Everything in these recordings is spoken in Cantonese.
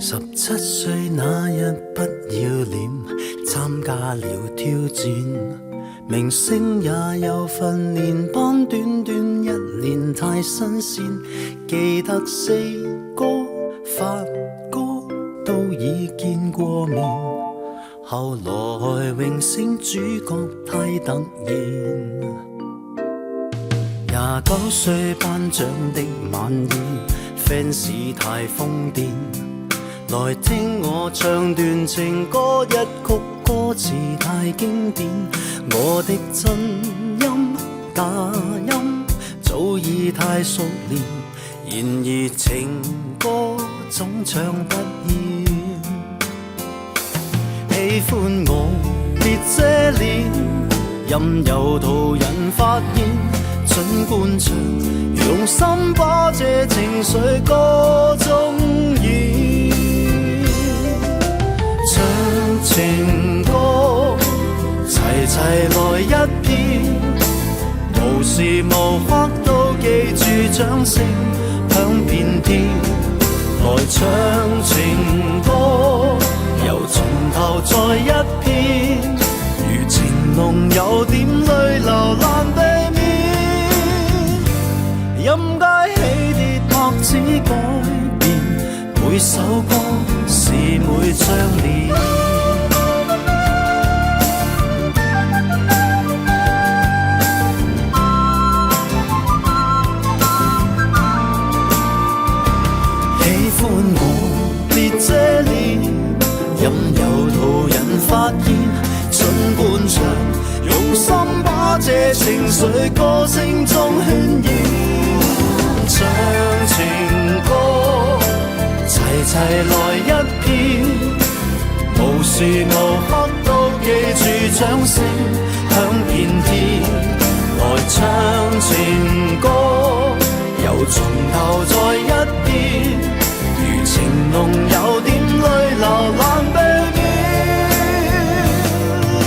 17歲那日不要臉，參加了挑戰，明星也有訓練班，短短1年太新鮮。記得四哥、發哥都已見過面，後來榮升主角太突然。29歲頒獎的晚宴，fans 太瘋癲，來聽我唱段情歌，一曲歌詞太經典。我的真音假音早已太熟練，然而情歌總唱不厭。喜歡我別遮臉，任由途人發現，儘管唱，用心把這情緒歌中演。唱情歌，齊齊來一遍，無時無刻都記住掌聲響遍天。來唱情歌，由從頭再一遍，如情濃有點淚流難避免。任街起跌拍子改變，每首歌是每張臉。喜歡我別遮臉，任由途人發現，儘管唱，用心把這情緒歌聲中渲染。唱情歌，齊齊來一遍，無時無刻都記住掌聲響遍天。來唱情歌，由從頭再一遍，如情濃有點淚流難避免。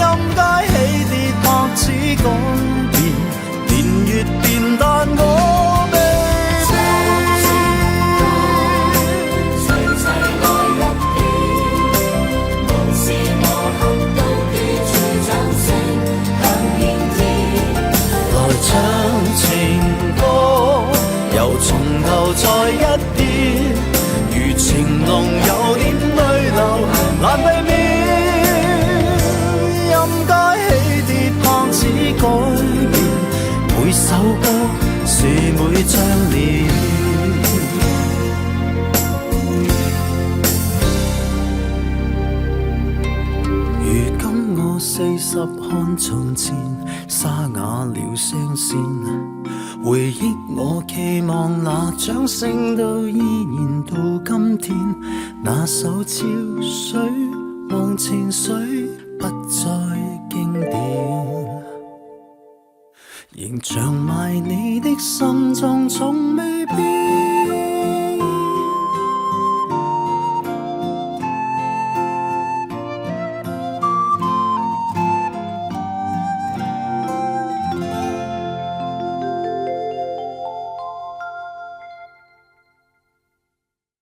任街起跌拍子改變，年月變，但我未變。齊齊來一遍，無時無刻都記住掌聲響遍天。來唱情歌，由從頭再一遍，如情濃有點淚流難避免。任街起跌拍子改變，每首歌是每張臉。如今我40看從前，沙啞了聲線，回憶我期望那掌聲都依然到今天。那首潮水忘情水不再經典，仍像埋你的心中從未